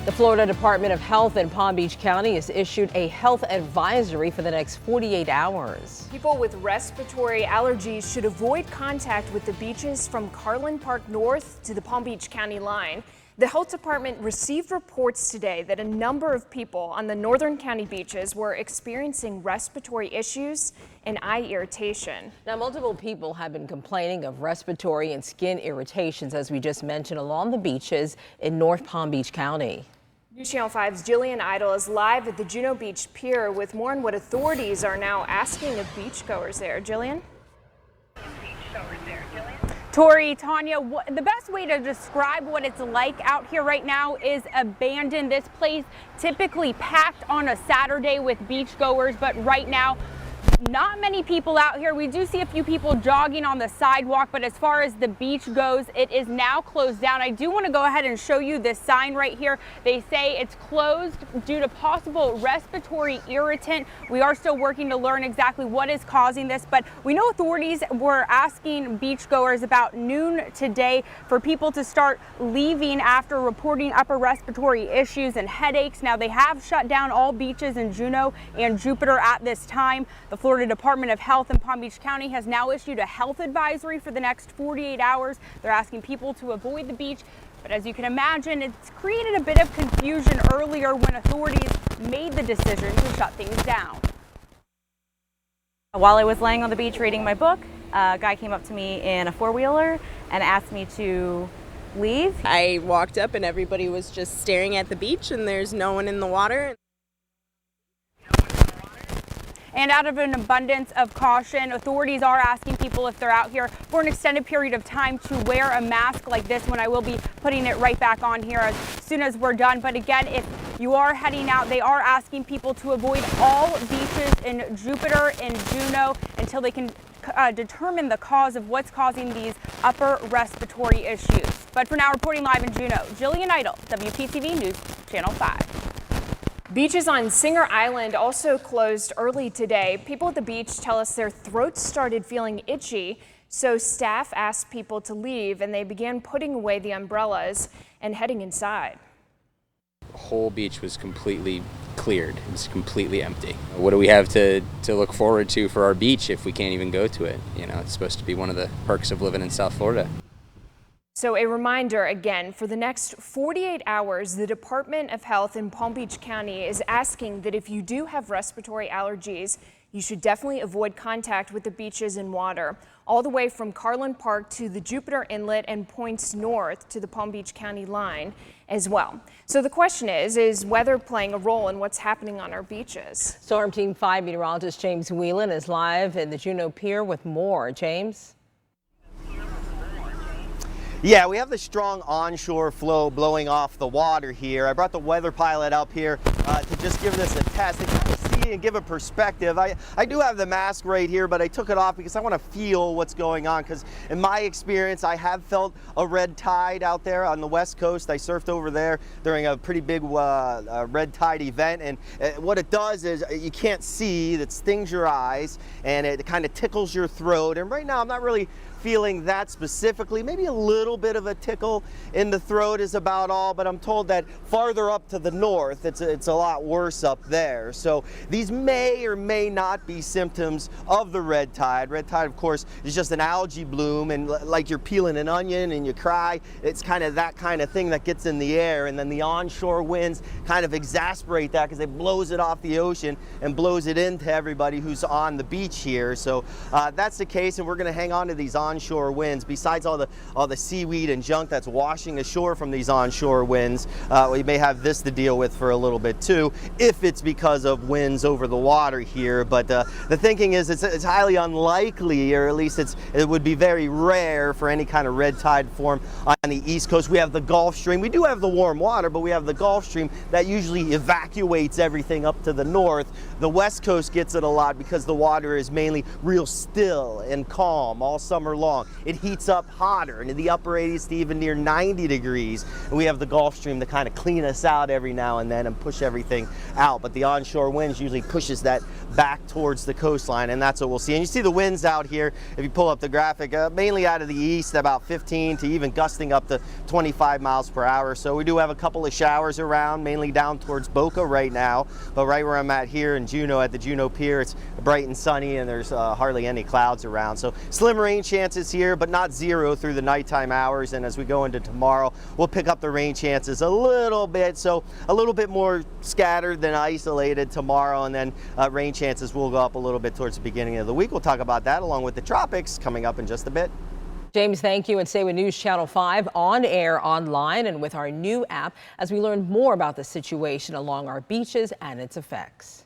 The Florida Department of Health in Palm Beach County has issued a health advisory for the next 48 hours. People with respiratory allergies should avoid contact with the beaches from Carlin Park north to the Palm Beach County line. The health department received reports today that a number of people on the northern county beaches were experiencing respiratory issues and eye irritation. Now, multiple people have been complaining of respiratory and skin irritations, as we just mentioned, along the beaches in North Palm Beach County. News Channel 5's Jillian Idle is live at the Juneau Beach Pier with more on what authorities are now asking of beachgoers there. Jillian? Tori, Tanya, the best way to describe what it's like out here right now is abandoned. This place typically packed on a Saturday with beachgoers, but right now, not many people out here. We do see a few people jogging on the sidewalk, but as far as the beach goes, it is now closed down. I do want to go ahead and show you this sign right here. They say it's closed due to possible respiratory irritant. We are still working to learn exactly what is causing this, but we know authorities were asking beachgoers about noon today for people to start leaving after reporting upper respiratory issues and headaches. Now, they have shut down all beaches in Juneau and Jupiter at this time. The Florida Department of Health in Palm Beach County has now issued a health advisory for the next 48 hours. They're asking people to avoid the beach, but as you can imagine, it's created a bit of confusion earlier when authorities made the decision to shut things down. While I was laying on the beach reading my book, a guy came up to me in a four-wheeler and asked me to leave. I walked up and everybody was just staring at the beach and there's no one in the water. And out of an abundance of caution, authorities are asking people if they're out here for an extended period of time to wear a mask like this one. I will be putting it right back on here as soon as we're done. But again, if you are heading out, they are asking people to avoid all beaches in Jupiter and Juneau until they can determine the cause of what's causing these upper respiratory issues. But for now, reporting live in Juneau, Jillian Idle, WPTV News Channel 5. Beaches on Singer Island also closed early today. People at the beach tell us their throats started feeling itchy, so staff asked people to leave and they began putting away the umbrellas and heading inside. The whole beach was completely cleared. It was completely empty. What do we have to look forward to for our beach if we can't even go to it? You know, it's supposed to be one of the perks of living in South Florida. So a reminder again, for the next 48 hours, the Department of Health in Palm Beach County is asking that if you do have respiratory allergies, you should definitely avoid contact with the beaches and water, all the way from Carlin Park to the Jupiter Inlet and points north to the Palm Beach County line as well. So the question is weather playing a role in what's happening on our beaches? Storm Team 5 meteorologist James Whelan is live in the Juneau Pier with more. James? Yeah, we have the strong onshore flow blowing off the water here. I brought the weather pilot up here to just give this a test and kind of see and give a perspective. I do have the mask right here, but I took it off because I want to feel what's going on, because in my experience, I have felt a red tide out there on the West Coast. I surfed over there during a pretty big red tide event, and what it does is you can't see, it stings your eyes, and it kind of tickles your throat. And right now, I'm not really feeling that specifically. Maybe a little bit of a tickle in the throat is about all, but I'm told that farther up to the north, it's a lot worse up there. So these may or may not be symptoms of the red tide. Red tide, of course, is just an algae bloom, and like you're peeling an onion and you cry, it's kind of that kind of thing that gets in the air, and then the onshore winds kind of exasperate that because it blows it off the ocean and blows it into everybody who's on the beach here. So that's the case, and we're going to hang on to these onshore winds. Besides all the seaweed and junk that's washing ashore from these onshore winds, we may have this to deal with for a little bit too, if it's because of winds over the water here. But the thinking is it's highly unlikely, or at least it would be very rare for any kind of red tide form on the East Coast. We have the Gulf Stream. We do have the warm water, but we have the Gulf Stream that usually evacuates everything up to the north. The West Coast gets it a lot because the water is mainly real still and calm all summer long. It heats up hotter into the upper 80s to even near 90 degrees. And we have the Gulf Stream to kind of clean us out every now and then and push everything out. But the onshore winds usually pushes that back towards the coastline, and that's what we'll see. And you see the winds out here, if you pull up the graphic, mainly out of the east, about 15 to even gusting up to 25 miles per hour. So we do have a couple of showers around, mainly down towards Boca right now. But right where I'm at here in Juneau, at the Juneau Pier, it's bright and sunny, and there's hardly any clouds around. So slim rain chances here, but not zero through the nighttime hours. And as we go into tomorrow, we'll pick up the rain chances a little bit. So a little bit more scattered than isolated tomorrow, and then rain chances will go up a little bit towards the beginning of the week. We'll talk about that along with the tropics coming up in just a bit. James, thank you. And stay with News Channel 5 on air, online, and with our new app as we learn more about the situation along our beaches and its effects.